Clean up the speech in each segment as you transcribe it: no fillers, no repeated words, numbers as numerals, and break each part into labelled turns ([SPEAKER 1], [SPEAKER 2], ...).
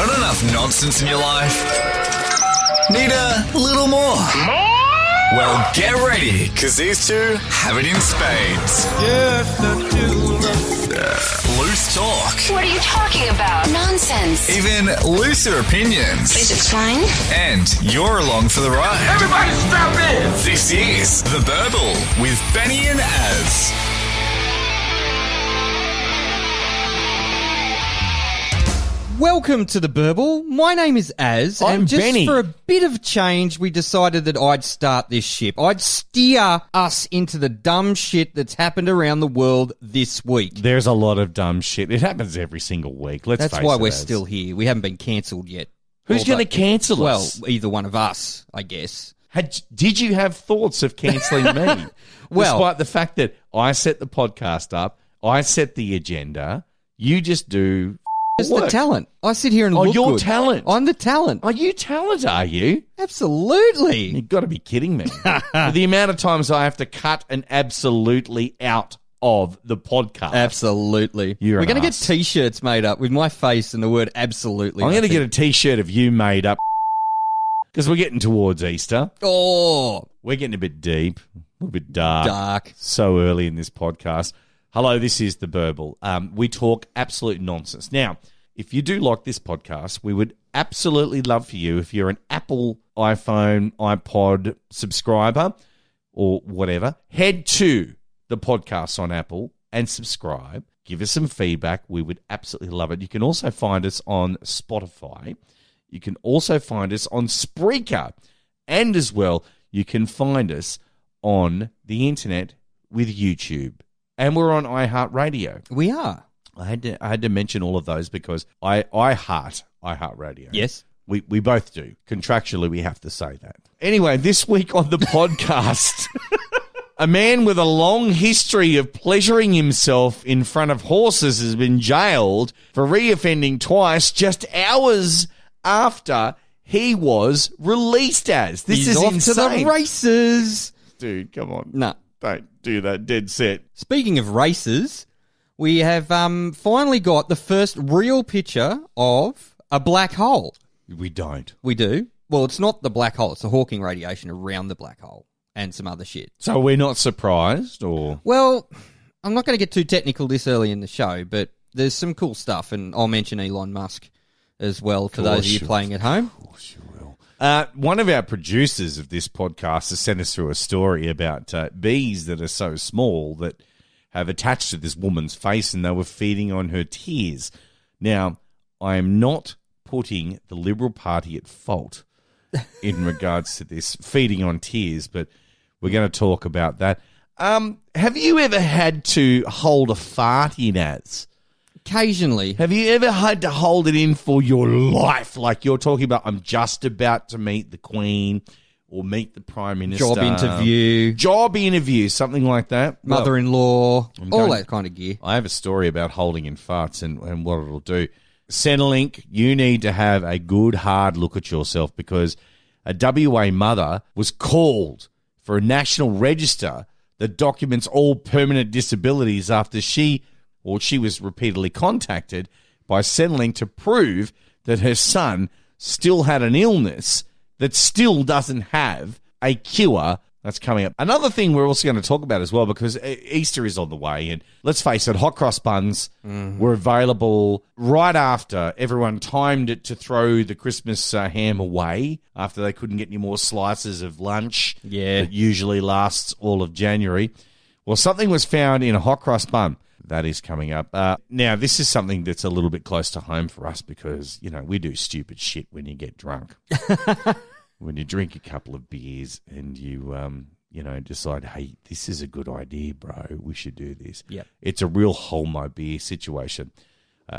[SPEAKER 1] Not enough nonsense in your life? Need a little more? Well, get ready, because these two have it in spades. Loose talk.
[SPEAKER 2] What are you talking about? Nonsense.
[SPEAKER 1] Even looser opinions.
[SPEAKER 2] Please explain.
[SPEAKER 1] And you're along for the ride.
[SPEAKER 3] Everybody strap in!
[SPEAKER 1] This is The Burble with Benny and Az.
[SPEAKER 4] Welcome to The Burble. My name is Az,
[SPEAKER 5] I'm
[SPEAKER 4] and just
[SPEAKER 5] Benny.
[SPEAKER 4] for a bit of change, we decided that I'd start this ship. I'd steer us into the dumb shit that's happened around the world this week.
[SPEAKER 5] There's a lot of dumb shit. It happens every single week. Let's
[SPEAKER 4] That's
[SPEAKER 5] face
[SPEAKER 4] why
[SPEAKER 5] it,
[SPEAKER 4] we're
[SPEAKER 5] Az.
[SPEAKER 4] still here. We haven't been cancelled yet.
[SPEAKER 5] Who's going to cancel
[SPEAKER 4] Well,
[SPEAKER 5] us?
[SPEAKER 4] either one of us, I guess.
[SPEAKER 5] Did you have thoughts of cancelling me?
[SPEAKER 4] Well-
[SPEAKER 5] despite the fact that I set the podcast up, I set the agenda, you just do
[SPEAKER 4] Just
[SPEAKER 5] work.
[SPEAKER 4] the talent. I sit here and
[SPEAKER 5] Oh,
[SPEAKER 4] look
[SPEAKER 5] you're
[SPEAKER 4] good.
[SPEAKER 5] talent.
[SPEAKER 4] I'm the talent.
[SPEAKER 5] Are you talent, are you?
[SPEAKER 4] Absolutely.
[SPEAKER 5] You've got to be kidding me. The amount of times I have to cut an absolutely out of the podcast.
[SPEAKER 4] Absolutely.
[SPEAKER 5] You're
[SPEAKER 4] We're
[SPEAKER 5] an
[SPEAKER 4] going to get
[SPEAKER 5] ass.
[SPEAKER 4] T-shirts made up with my face and the word absolutely.
[SPEAKER 5] I'm going to
[SPEAKER 4] I
[SPEAKER 5] get
[SPEAKER 4] think.
[SPEAKER 5] a T-shirt of you made up because we're getting towards Easter.
[SPEAKER 4] Oh,
[SPEAKER 5] We're getting a bit deep, a little bit dark.
[SPEAKER 4] dark.
[SPEAKER 5] So early in this podcast. Hello, this is The Burble. We talk absolute nonsense. Now, if you do like this podcast, we would absolutely love for you, if you're an Apple, iPhone, iPod subscriber or whatever, head to the podcast on Apple and subscribe. Give us some feedback. We would absolutely love it. You can also find us on Spotify. You can also find us on Spreaker. And as well, you can find us on the internet with YouTube. And we're on iHeartRadio.
[SPEAKER 4] We are.
[SPEAKER 5] I had to mention all of those because I heart iHeartRadio.
[SPEAKER 4] Yes.
[SPEAKER 5] We both do. Contractually, we have to say that. Anyway, this week on the podcast, a man with a long history of pleasuring himself in front of horses has been jailed for reoffending twice just hours after he was released as. This
[SPEAKER 4] He's
[SPEAKER 5] is
[SPEAKER 4] off
[SPEAKER 5] insane.
[SPEAKER 4] to the races.
[SPEAKER 5] Dude, come on.
[SPEAKER 4] No.
[SPEAKER 5] Don't do that. Dead set.
[SPEAKER 4] Speaking of races, we have finally got the first real picture of a black hole.
[SPEAKER 5] We don't.
[SPEAKER 4] We do. Well, it's not the black hole. It's the Hawking radiation around the black hole and some other shit.
[SPEAKER 5] So we're not surprised, or?
[SPEAKER 4] Well, I'm not going to get too technical this early in the show, but there's some cool stuff, and I'll mention Elon Musk as well for those of you playing at home.
[SPEAKER 5] Of course you will. One of our producers of this podcast has sent us through a story about bees that are so small that have attached to this woman's face and they were feeding on her tears. Now, I am not putting the Liberal Party at fault in regards to this feeding on tears, but we're going to talk about that. Have you ever had to hold a fart in, Az?
[SPEAKER 4] Occasionally.
[SPEAKER 5] Have you ever had to hold it in for your life? Like you're talking about, I'm just about to meet the Queen or meet the Prime Minister. Job interview, something like that.
[SPEAKER 4] Mother-in-law,
[SPEAKER 5] I'm
[SPEAKER 4] all
[SPEAKER 5] going-
[SPEAKER 4] that kind of gear.
[SPEAKER 5] I have a story about holding in farts and what it'll do. Centerlink, you need to have a good, hard look at yourself because a WA mother was called for a national register that documents all permanent disabilities after she was repeatedly contacted by Centerlink to prove that her son still had an illness that still doesn't have a cure that's coming up. Another thing we're also going to talk about as well, because Easter is on the way, and let's face it, hot cross buns were available right after everyone timed it to throw the Christmas ham away after they couldn't get any more slices of lunch that usually lasts all of January. Well, something was found in a hot cross bun. That is coming up. Now, this is something that's a little bit close to home for us because, you know, we do stupid shit when you get drunk. When you drink a couple of beers and you, decide, hey, this is a good idea, bro. We should do this.
[SPEAKER 4] Yep.
[SPEAKER 5] It's a real hold my beer situation.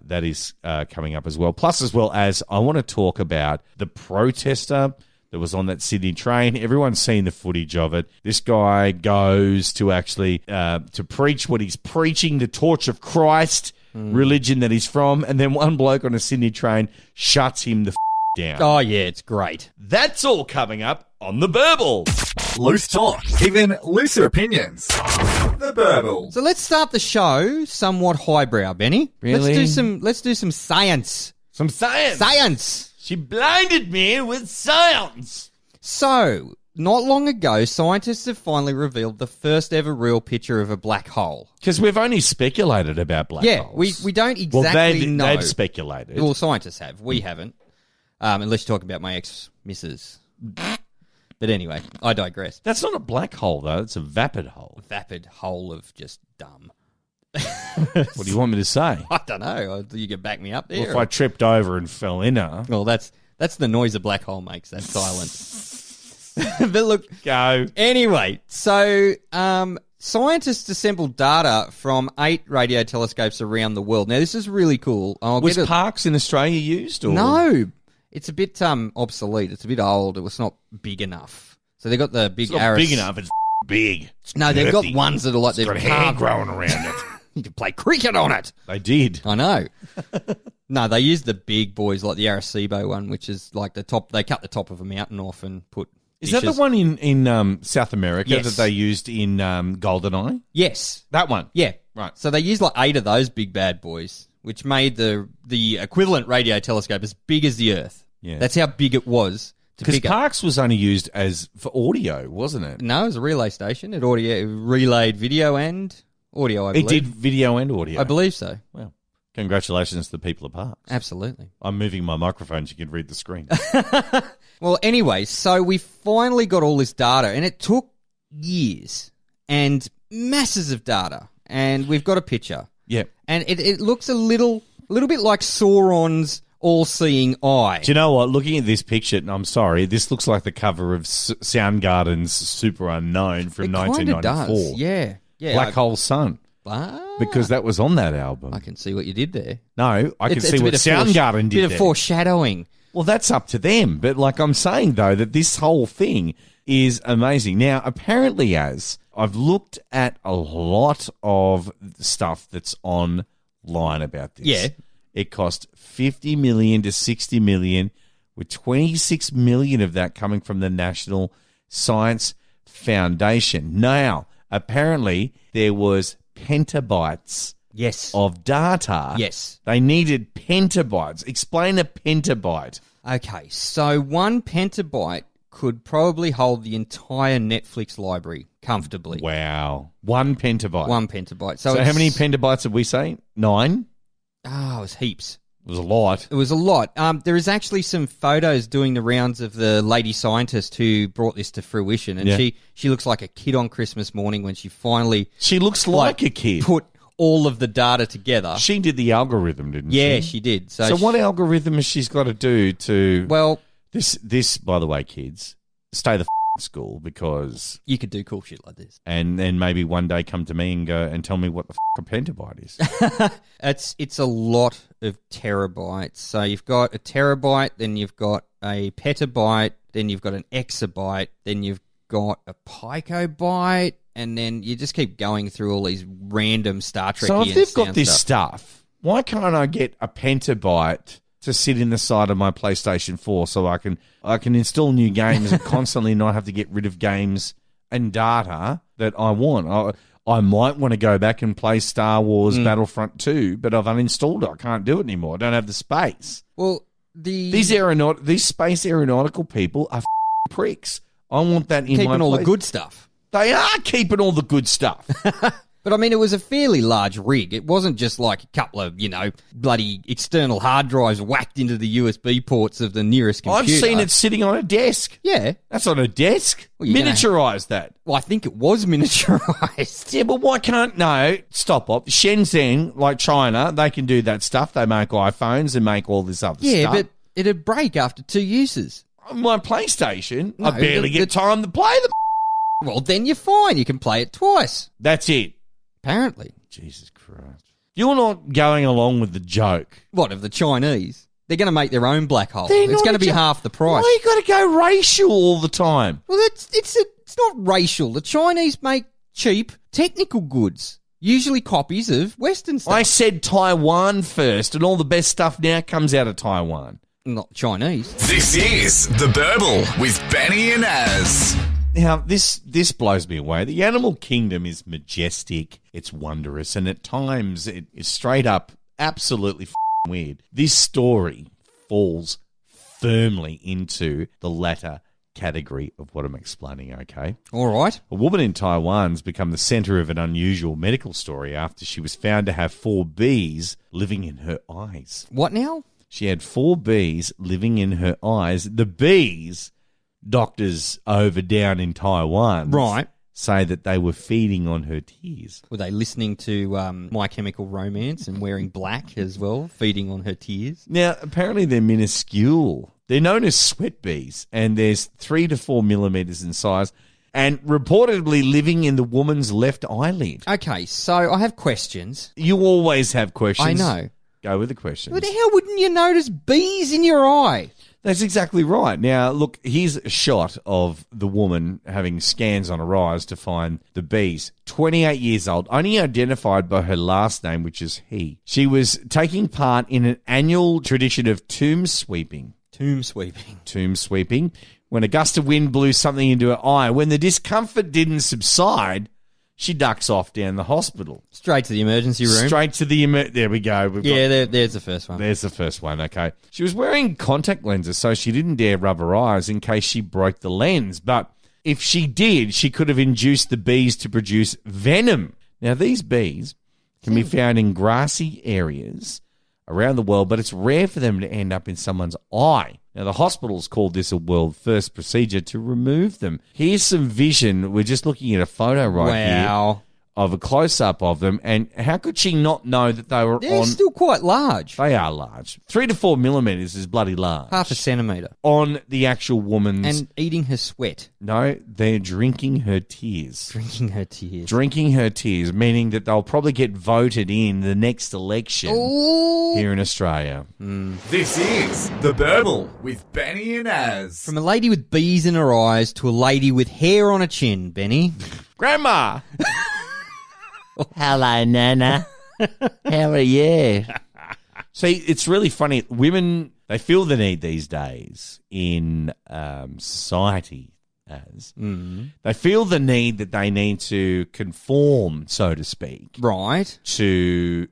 [SPEAKER 5] That is coming up as well. Plus, as well as I want to talk about the protester that was on that Sydney train. Everyone's seen the footage of it. This guy goes to actually to preach what he's preaching, the torch of Christ, religion that he's from, and then one bloke on a Sydney train shuts him the down.
[SPEAKER 4] Oh, yeah, it's great.
[SPEAKER 5] That's all coming up on The Burble.
[SPEAKER 1] Loose talk, even looser opinions. The Burble.
[SPEAKER 4] So let's start the show somewhat highbrow, Benny.
[SPEAKER 5] Really?
[SPEAKER 4] Let's do some science.
[SPEAKER 5] Some science.
[SPEAKER 4] Science!
[SPEAKER 5] She blinded me with science.
[SPEAKER 4] So, not long ago, scientists have finally revealed the first ever real picture of a black hole.
[SPEAKER 5] Because we've only speculated about black holes.
[SPEAKER 4] We don't exactly know.
[SPEAKER 5] They've speculated.
[SPEAKER 4] Well, scientists have. We haven't. Unless you're talking about my ex-missus. But anyway, I digress.
[SPEAKER 5] That's not a black hole, though. It's a vapid hole.
[SPEAKER 4] Vapid hole of just dumb.
[SPEAKER 5] What do you want me to say?
[SPEAKER 4] I don't know. You can back me up there.
[SPEAKER 5] Well, if I tripped over and fell in her.
[SPEAKER 4] Well, that's the noise a black hole makes. That silence. But look.
[SPEAKER 5] Go.
[SPEAKER 4] Anyway, so scientists assembled data from 8 radio telescopes around the world. Now, this is really cool.
[SPEAKER 5] Was Parkes in Australia used? Or?
[SPEAKER 4] No. It's a bit obsolete. It's a bit old. It was not big enough. So they got the big
[SPEAKER 5] It's not big enough. It's big. It's
[SPEAKER 4] no, they've got
[SPEAKER 5] girthy.
[SPEAKER 4] ones that are like
[SPEAKER 5] It's
[SPEAKER 4] they've
[SPEAKER 5] got hair
[SPEAKER 4] carved.
[SPEAKER 5] growing around it.
[SPEAKER 4] You can play cricket on it.
[SPEAKER 5] They did.
[SPEAKER 4] I know. No, they use the big boys like the Arecibo one, which is like the top. They cut the top of a mountain off and put.
[SPEAKER 5] Is that the one in South America
[SPEAKER 4] Yes.
[SPEAKER 5] that they used in GoldenEye?
[SPEAKER 4] Yes.
[SPEAKER 5] That one.
[SPEAKER 4] Yeah.
[SPEAKER 5] Right.
[SPEAKER 4] So they used like 8 of those big bad boys, which made the equivalent radio telescope as big as the Earth.
[SPEAKER 5] Yeah.
[SPEAKER 4] That's how big it was to
[SPEAKER 5] Because
[SPEAKER 4] pick up.
[SPEAKER 5] Parkes was only used for audio, wasn't it?
[SPEAKER 4] No, it was a relay station. It relayed video and audio, I believe.
[SPEAKER 5] It did video and audio.
[SPEAKER 4] I believe so.
[SPEAKER 5] Well, congratulations to the people of Parkes.
[SPEAKER 4] Absolutely.
[SPEAKER 5] I'm moving my microphone so you can read the screen.
[SPEAKER 4] Well, anyway, so we finally got all this data, and it took years and masses of data, and we've got a picture.
[SPEAKER 5] Yeah.
[SPEAKER 4] And it looks a little bit like Sauron's all-seeing eye.
[SPEAKER 5] Do you know what? Looking at this picture, and I'm sorry, this looks like the cover of Soundgarden's Super Unknown from
[SPEAKER 4] It kinda
[SPEAKER 5] 1994.
[SPEAKER 4] does. Yeah.
[SPEAKER 5] Black Hole Sun. Because that was on that album.
[SPEAKER 4] I can see what you did there.
[SPEAKER 5] No, I can see
[SPEAKER 4] a
[SPEAKER 5] what
[SPEAKER 4] bit of
[SPEAKER 5] Soundgarden did
[SPEAKER 4] bit of
[SPEAKER 5] there.
[SPEAKER 4] foreshadowing.
[SPEAKER 5] Well, that's up to them. But like I'm saying, though, that this whole thing is amazing. Now, apparently, as I've looked at a lot of stuff that's online about this.
[SPEAKER 4] Yeah.
[SPEAKER 5] It cost $50 million to $60 million, with $26 million of that coming from the National Science Foundation. Now, apparently, there was petabytes
[SPEAKER 4] Yes.
[SPEAKER 5] of data.
[SPEAKER 4] Yes.
[SPEAKER 5] They needed petabytes. Explain a petabyte.
[SPEAKER 4] Okay, so 1 petabyte could probably hold the entire Netflix library comfortably.
[SPEAKER 5] Wow. 1 petabyte.
[SPEAKER 4] 1 petabyte.
[SPEAKER 5] So how many petabytes did we say? 9?
[SPEAKER 4] Oh, it was heaps.
[SPEAKER 5] It was a lot.
[SPEAKER 4] It was a lot. There is actually some photos doing the rounds of the lady scientist who brought this to fruition, and
[SPEAKER 5] Yeah.
[SPEAKER 4] she looks like a kid on Christmas morning when she finally
[SPEAKER 5] She looks like a kid.
[SPEAKER 4] put all of the data together.
[SPEAKER 5] She did the algorithm, didn't she?
[SPEAKER 4] Yeah, she did. So
[SPEAKER 5] what algorithm has she got to do to...
[SPEAKER 4] Well,
[SPEAKER 5] This, by the way, kids, stay the in school because...
[SPEAKER 4] you could do cool shit like this.
[SPEAKER 5] And then maybe one day come to me and go and tell me what the a petabyte is.
[SPEAKER 4] It's a lot of terabytes. So you've got a terabyte, then you've got a petabyte, then you've got an exabyte, then you've got a picobyte, and then you just keep going through all these random Star Trek.
[SPEAKER 5] So if they've got this stuff, why can't I get a petabyte to sit in the side of my PlayStation 4 so I can install new games and constantly not have to get rid of games and data that I want? I might want to go back and play Star Wars Battlefront 2, but I've uninstalled it. I can't do it anymore. I don't have the space.
[SPEAKER 4] Well,
[SPEAKER 5] These space aeronautical people are pricks. I want that in my
[SPEAKER 4] keeping all the
[SPEAKER 5] place.
[SPEAKER 4] good stuff.
[SPEAKER 5] They are keeping all the good stuff.
[SPEAKER 4] But I mean, it was a fairly large rig. It wasn't just like a couple of, bloody external hard drives whacked into the USB ports of the nearest computer.
[SPEAKER 5] I've seen it sitting on a desk.
[SPEAKER 4] Yeah.
[SPEAKER 5] That's on a desk.
[SPEAKER 4] Well, you're gonna-
[SPEAKER 5] Miniaturized that.
[SPEAKER 4] Well, I think it was miniaturized.
[SPEAKER 5] Yeah, but why can't... No, stop up. Shenzhen, like China, they can do that stuff. They make iPhones and make all this other
[SPEAKER 4] Yeah,
[SPEAKER 5] stuff.
[SPEAKER 4] but it'd break after 2 uses.
[SPEAKER 5] My PlayStation,
[SPEAKER 4] No,
[SPEAKER 5] I barely get time to play them.
[SPEAKER 4] Well, then you're fine. You can play it twice.
[SPEAKER 5] That's it.
[SPEAKER 4] Apparently.
[SPEAKER 5] Jesus Christ. You're not going along with the joke.
[SPEAKER 4] What, of the Chinese? They're going to make their own black hole.
[SPEAKER 5] They're
[SPEAKER 4] It's
[SPEAKER 5] not
[SPEAKER 4] going to be
[SPEAKER 5] a-
[SPEAKER 4] half the price.
[SPEAKER 5] Why you got to go racial all the time?
[SPEAKER 4] Well, it's not racial. The Chinese make cheap technical goods, usually copies of Western stuff.
[SPEAKER 5] I said Taiwan first, and all the best stuff now comes out of Taiwan.
[SPEAKER 4] Not Chinese.
[SPEAKER 1] This is The Burble with Benny and Az.
[SPEAKER 5] Now, this blows me away. The animal kingdom is majestic, it's wonderous, and at times it is straight up absolutely weird. This story falls firmly into the latter category of what I'm explaining, okay?
[SPEAKER 4] All right.
[SPEAKER 5] A woman in Taiwan's become the center of an unusual medical story after she was found to have 4 bees living in her eyes.
[SPEAKER 4] What now?
[SPEAKER 5] She had 4 bees living in her eyes. The bees, doctors over down in Taiwan,
[SPEAKER 4] Right.
[SPEAKER 5] say that they were feeding on her tears.
[SPEAKER 4] Were they listening to My Chemical Romance and wearing black as well, feeding on her tears?
[SPEAKER 5] Now, apparently they're minuscule. They're known as sweat bees, and there's 3 to 4 millimeters in size, and reportedly living in the woman's left eyelid.
[SPEAKER 4] Okay, so I have questions.
[SPEAKER 5] You always have questions.
[SPEAKER 4] I know.
[SPEAKER 5] Go with the questions.
[SPEAKER 4] But how wouldn't you notice bees in your eye?
[SPEAKER 5] That's exactly right. Now, look, here's a shot of the woman having scans on her eyes to find the bees. 28 years old, only identified by her last name, which is he. She was taking part in an annual tradition of tomb sweeping.
[SPEAKER 4] Tomb sweeping.
[SPEAKER 5] Tomb sweeping. When a gust of wind blew something into her eye, when the discomfort didn't subside, she ducks off down the hospital.
[SPEAKER 4] Straight to the emergency room.
[SPEAKER 5] Straight to the there we go.
[SPEAKER 4] There's the first one.
[SPEAKER 5] There's the first one, okay. She was wearing contact lenses, so she didn't dare rub her eyes in case she broke the lens. But if she did, she could have induced the bees to produce venom. Now, these bees can be found in grassy areas around the world, but it's rare for them to end up in someone's eye. Now, the hospitals called this a world first procedure to remove them. Here's some vision. We're just looking at a photo here of a close-up of them, and how could she not know that they were
[SPEAKER 4] They're still quite large.
[SPEAKER 5] They are large. 3 to 4 millimeters is bloody large.
[SPEAKER 4] Half a centimetre.
[SPEAKER 5] On the actual woman's...
[SPEAKER 4] And eating her sweat.
[SPEAKER 5] No, they're drinking her tears.
[SPEAKER 4] Drinking her tears.
[SPEAKER 5] Drinking her tears, meaning that they'll probably get voted in the next election here in Australia.
[SPEAKER 1] This is The Burble with Benny and Az.
[SPEAKER 4] From a lady with bees in her eyes to a lady with hair on her chin, Benny.
[SPEAKER 5] Grandma! Hello, Nana. How are you? See, it's really funny. Women, they feel the need these days in society as. They feel the need that they need to conform, so to speak.
[SPEAKER 4] Right.
[SPEAKER 5] To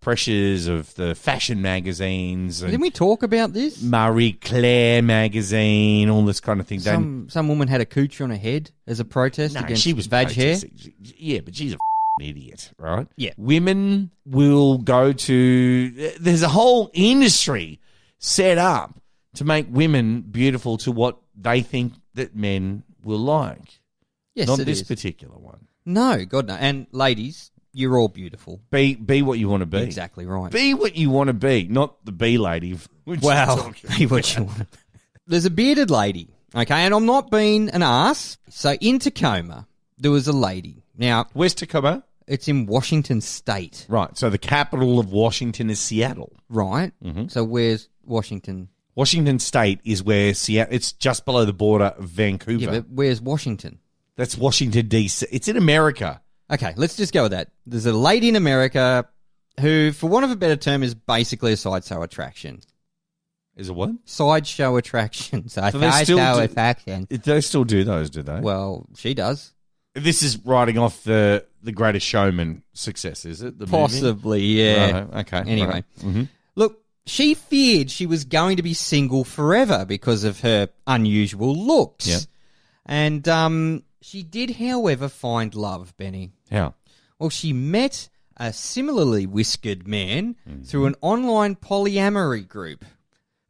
[SPEAKER 5] pressures of the fashion magazines. And
[SPEAKER 4] Didn't we talk about this?
[SPEAKER 5] Marie Claire magazine, all this kind of thing.
[SPEAKER 4] Some woman had a cooch on her head as a protest against
[SPEAKER 5] she was
[SPEAKER 4] vag hair.
[SPEAKER 5] Yeah, but she's a idiot, right?
[SPEAKER 4] Yeah.
[SPEAKER 5] Women will go to... There's a whole industry set up to make women beautiful to what they think that men will like.
[SPEAKER 4] Yes,
[SPEAKER 5] Not
[SPEAKER 4] it
[SPEAKER 5] this
[SPEAKER 4] is.
[SPEAKER 5] particular one.
[SPEAKER 4] No, God no. And ladies, you're all beautiful.
[SPEAKER 5] Be what you want to be.
[SPEAKER 4] Exactly right.
[SPEAKER 5] Be what you want to be, not the bee lady.
[SPEAKER 4] Wow. Be what you want to be. There's a bearded lady, okay, and I'm not being an ass. So in Tacoma, there was a lady. Now,
[SPEAKER 5] Where's Tacoma?
[SPEAKER 4] it's in Washington State.
[SPEAKER 5] Right, so the capital of Washington is Seattle.
[SPEAKER 4] Right? Mm-hmm. So where's Washington?
[SPEAKER 5] Washington State is where Seattle... It's just below the border of Vancouver.
[SPEAKER 4] Yeah, but where's Washington?
[SPEAKER 5] That's Washington, D.C. It's in America.
[SPEAKER 4] Okay, let's just go with that. There's a lady in America who, for want of a better term, is basically a sideshow attraction.
[SPEAKER 5] Is it what?
[SPEAKER 4] Sideshow attraction. So
[SPEAKER 5] they still
[SPEAKER 4] sideshow
[SPEAKER 5] do-
[SPEAKER 4] attraction.
[SPEAKER 5] They still do those, do they?
[SPEAKER 4] Well, she does.
[SPEAKER 5] This is riding off the Greatest Showman success, is it? The movie?
[SPEAKER 4] Possibly, yeah.
[SPEAKER 5] Right, okay.
[SPEAKER 4] Anyway.
[SPEAKER 5] Right. Mm-hmm.
[SPEAKER 4] Look, she feared she was going to be single forever because of her unusual looks.
[SPEAKER 5] Yeah.
[SPEAKER 4] And she did, however, find love, Benny.
[SPEAKER 5] How?
[SPEAKER 4] Well, she met a similarly whiskered man through an online polyamory group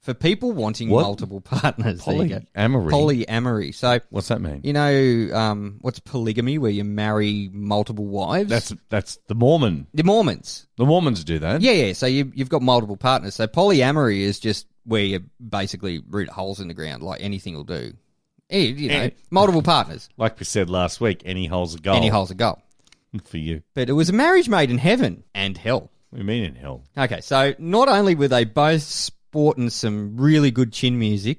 [SPEAKER 4] for people wanting
[SPEAKER 5] What?
[SPEAKER 4] multiple partners. There you go.
[SPEAKER 5] Polyamory?
[SPEAKER 4] Polyamory. So,
[SPEAKER 5] What's that mean?
[SPEAKER 4] you know, what's polygamy, where you marry multiple wives?
[SPEAKER 5] That's the Mormon.
[SPEAKER 4] The Mormons.
[SPEAKER 5] The Mormons do that.
[SPEAKER 4] Yeah. So you've got multiple partners. So polyamory is just where you basically root holes in the ground, like anything will do. You know, multiple partners.
[SPEAKER 5] Like we said last week, any hole's a goal.
[SPEAKER 4] Any hole's a goal.
[SPEAKER 5] For you.
[SPEAKER 4] But it was a marriage made in heaven and hell.
[SPEAKER 5] What do you mean in hell?
[SPEAKER 4] Okay, so not only were they both sporting some really good chin music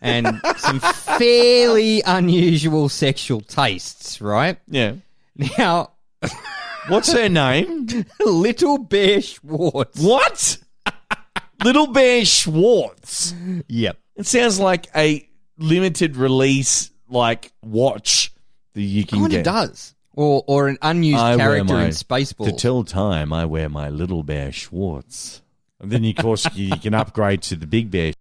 [SPEAKER 4] and some fairly unusual sexual tastes, right?
[SPEAKER 5] Yeah.
[SPEAKER 4] Now,
[SPEAKER 5] What's her name?
[SPEAKER 4] Little Bear Schwartz.
[SPEAKER 5] What? Little Bear Schwartz.
[SPEAKER 4] Yep.
[SPEAKER 5] It sounds like a limited release, like, watch that you can
[SPEAKER 4] Kind
[SPEAKER 5] get.
[SPEAKER 4] of does. Or an unused
[SPEAKER 5] I wear
[SPEAKER 4] character
[SPEAKER 5] my-
[SPEAKER 4] in Spaceballs.
[SPEAKER 5] To tell time, I wear my Little Bear Schwartz. And then, of course, you can upgrade to the Big Bear.